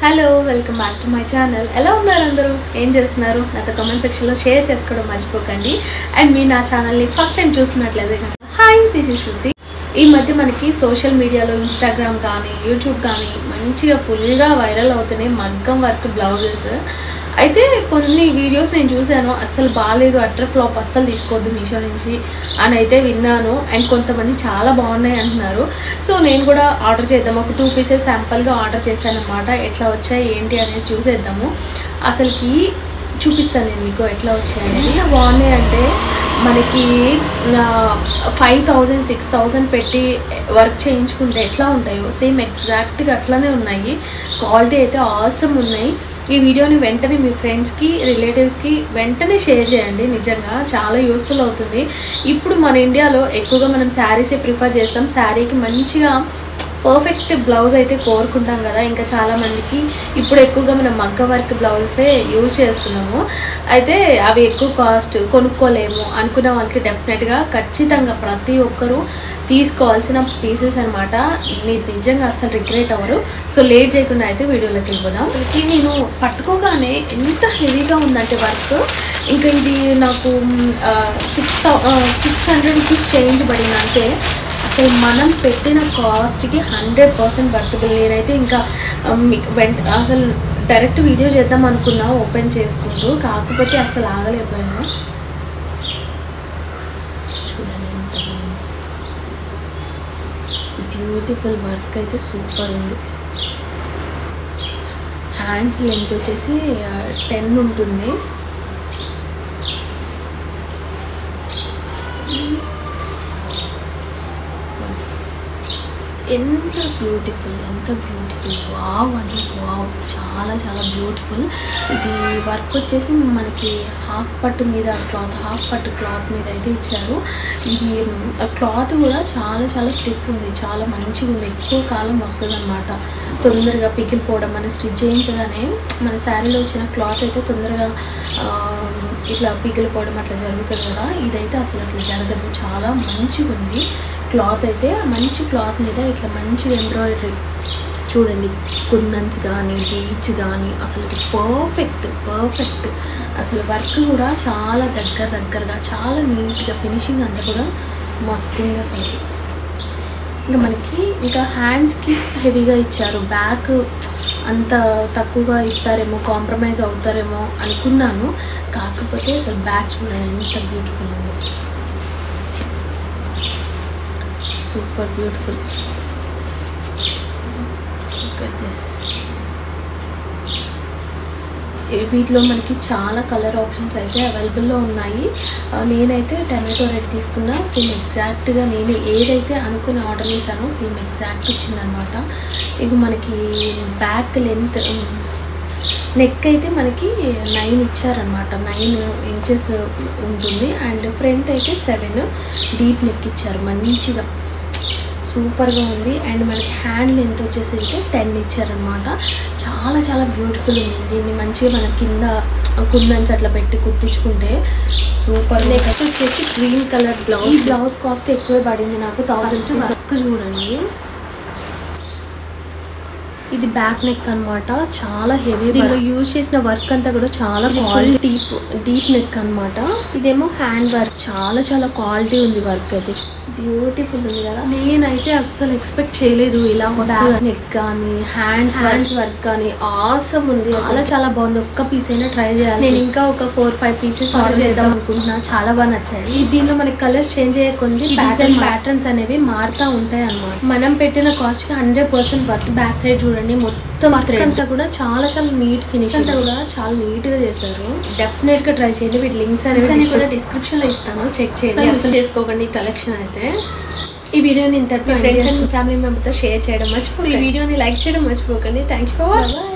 Hello welcome back to my channel. ఎలా ఉన్నారు అందరూ? ఏం చేస్తున్నారు? నాతో కామెంట్ సెక్షన్లో షేర్ చేసుకోవడం మర్చిపోకండి. అండ్ మీ నా ఛానల్ని ఫస్ట్ టైం చూస్తున్నట్లయితే హాయ్, దిస్ ఇస్ శృతి. ఈ మధ్య మనకి సోషల్ మీడియాలో ఇన్స్టాగ్రామ్ కానీ యూట్యూబ్ కానీ మంచిగా ఫుల్గా వైరల్ అవుతున్నాయి మగ్గం వర్క్ బ్లౌజెస్. అయితే కొన్ని వీడియోస్ నేను చూశాను, అస్సలు బాగాలేదు, అట్టర్ ఫ్లాప్, అస్సలు తీసుకోవద్దు మీషో నుంచి అని అయితే విన్నాను. అండ్ కొంతమంది చాలా బాగున్నాయి అంటున్నారు. సో నేను కూడా ఆర్డర్ చేద్దాం, ఒక 2 పీసెస్ శాంపుల్గా ఆర్డర్ చేశాను అన్నమాట. ఎట్లా వచ్చాయి ఏంటి అనేది చూసేద్దాము. అసలుకి చూపిస్తాను నేను మీకు ఎట్లా వచ్చాయని. ఎంత బాగున్నాయి అంటే మనకి 5000 6000 పెట్టి వర్క్ చేయించుకుంటే ఎట్లా ఉంటాయో సేమ్ ఎగ్జాక్ట్గా అట్లానే ఉన్నాయి. క్వాలిటీ అయితే ఆసమ్ ఉన్నాయి. ఈ వీడియోని వెంటనే మీ ఫ్రెండ్స్కి రిలేటివ్స్కి వెంటనే షేర్ చేయండి. నిజంగా చాలా యూస్ఫుల్ అవుతుంది. ఇప్పుడు మన ఇండియాలో ఎక్కువగా మనం శారీసే ప్రిఫర్ చేస్తాం. శారీకి మంచిగా పర్ఫెక్ట్ బ్లౌజ్ అయితే కోరుకుంటాం కదా. ఇంకా చాలామందికి ఇప్పుడు ఎక్కువగా మనం మగ్గ వర్క్ బ్లౌజెసే యూజ్ చేస్తున్నాము. అయితే అవి ఎక్కువ కాస్ట్, కొనుక్కోలేము అనుకున్న వాళ్ళకి డెఫినెట్గా ఖచ్చితంగా ప్రతి ఒక్కరూ తీసుకోవాల్సిన పీసెస్ అనమాట. మీరు నిజంగా అస్సలు రిగ్రెట్ అవ్వరు. సో లేట్ చేయకుండా అయితే వీడియోలోకి వెళ్ళిపోదాం. ఇది నేను పట్టుకోగానే ఎంత హెవీగా ఉందంటే వర్క్, ఇంకా ఇది నాకు 600 రూపీస్ చేంజ్ పడిందంటే అసలు మనం పెట్టిన కాస్ట్కి 100% వర్తబుల్. నేనైతే ఇంకా అసలు డైరెక్ట్ వీడియో చేద్దాం అనుకున్నా ఓపెన్ చేసుకుంటూ, కాకపోతే అసలు ఆగలేకపోయాను. చూడండి ఎంత బ్యూటిఫుల్ వర్క్ అయితే సూపర్ ఉంది. హ్యాండ్స్ లెంత్ వచ్చేసి 10 ఉంటుంది. ఎంత బ్యూటిఫుల్ వావ్ అంటే వావ్, చాలా చాలా బ్యూటిఫుల్. ఇది వర్క్ వచ్చేసి మనకి హాఫ్ పట్టు క్లాత్ మీద అయితే ఇచ్చారు. ఇది క్లాత్ కూడా చాలా చాలా స్టిఫ్ ఉంది, చాలా మంచిగా ఉంది, ఎక్కువ కాలం వస్తుంది అన్నమాట. తొందరగా పిగిలిపోవడం, మనం స్టిచ్ చేయించగానే మన శారీలో వచ్చిన క్లాత్ అయితే తొందరగా ఇట్లా పిగిలిపోవడం అట్లా జరుగుతుంది కదా. ఇదైతే అసలు అట్లా జరగదు, చాలా మంచిగా ఉంది. క్లాత్ అయితే మంచి క్లాత్ మీద ఇట్లా మంచిగా ఎంబ్రాయిడరీ చూడండి, కుందన్స్ కానీ బీడ్స్ కానీ అసలు పర్ఫెక్ట్. అసలు వర్క్ కూడా చాలా దగ్గరగా చాలా నీట్గా, ఫినిషింగ్ అంతా కూడా మస్తుంది అసలు. ఇంకా మనకి ఇంకా హ్యాండ్స్కి హెవీగా ఇచ్చారు. బ్యాక్ అంత తక్కువగా ఇస్తారేమో, కాంప్రమైజ్ అవుతారేమో అనుకున్నాను. కాకపోతే అసలు బ్యాక్ చూడండి ఎంత బ్యూటిఫుల్ ఉంది, సూపర్ బ్యూటిఫుల్. వీటిలో మనకి చాలా కలర్ ఆప్షన్స్ అయితే అవైలబుల్లో ఉన్నాయి. నేనైతే టమాటో రెడ్ తీసుకున్నా. సేమ్ ఎగ్జాక్ట్గా నేను ఏదైతే అనుకుని ఆర్డర్ చేశానో సేమ్ ఎగ్జాక్ట్ వచ్చిందనమాట. ఇక మనకి బ్యాక్ లెంత్ నెక్ అయితే మనకి 9 ఇచ్చారనమాట, 9 ఇంచెస్ ఉంటుంది. అండ్ ఫ్రంట్ అయితే 7 డీప్ నెక్ ఇచ్చారు, మంచిగా సూపర్గా ఉంది. అండ్ మనకి హ్యాండ్ లెంత్ వచ్చేసి అయితే 10 ఇచ్చారనమాట. చాలా చాలా బ్యూటిఫుల్ ఉంది. దీన్ని మంచిగా మనం కింద కుందన్స్ అట్లా పెట్టి కుట్టించుకుంటే సూపర్. నెక్స్ట్ వచ్చేసి గ్రీన్ కలర్ బ్లౌజ్. ఈ బ్లౌజ్ కాస్ట్ ఎక్కువ పడింది నాకు, 1000. వర్క్ చూడండి, ఇది బ్యాక్ నెక్ అనమాట, చాలా హెవీ. దీనిలో యూజ్ చేసిన వర్క్ అంతా కూడా చాలా క్వాలిటీ, డీప్ నెక్ అనమాట. ఇదేమో హ్యాండ్ వర్క్, చాలా చాలా క్వాలిటీ ఉంది. వర్క్ అయితే బ్యూటిఫుల్ ఉంది కదా. నేనైతే అస్సలు ఎక్స్పెక్ట్ చేయలేదు ఇలా వస్తుంది. నెక్ కానీ హ్యాండ్స్ వర్క్ కానీ ఆసమ్ ఉంది, చాలా చాలా బాగుంది. ఒక్క పీస్ అయినా ట్రై చేయాలి. నేను ఇంకా ఒక 4-5 పీసెస్ ఆర్డర్ చేద్దాం అనుకుంటున్నా, చాలా బాగా నచ్చాయి. దీనిలో మనకి కలర్స్ చేంజ్ అయ్యే కొద్ది ప్యాటర్న్స్ అనేవి మారుతూ ఉంటాయి అన్నమాట. మనం పెట్టిన కాస్ట్ కి 100% వర్త్. బ్యాక్ సైడ్ చూడండి, మొత్తం అంతా కూడా చాలా చాలా నీట్ ఫినిష్ అంతా కూడా చాలా నీట్ గా చేశారు. డెఫినెట్ గా ట్రై చేయండి. వీటి లింక్స్ అనేవి కూడా డిస్క్రిప్షన్ లో ఇస్తాను, చెక్ చేయండి. అసలు చేసుకోకండి ఈ కలెక్షన్ అయితే. ఈ వీడియోని ఇంతటి ఫ్రెండ్స్ అండ్ ఫ్యామిలీ మెంబర్తో షేర్ చేయడం మర్చిపోకండి. ఈ వీడియోని లైక్ చేయడం మర్చిపోకండి. Thank you for watching.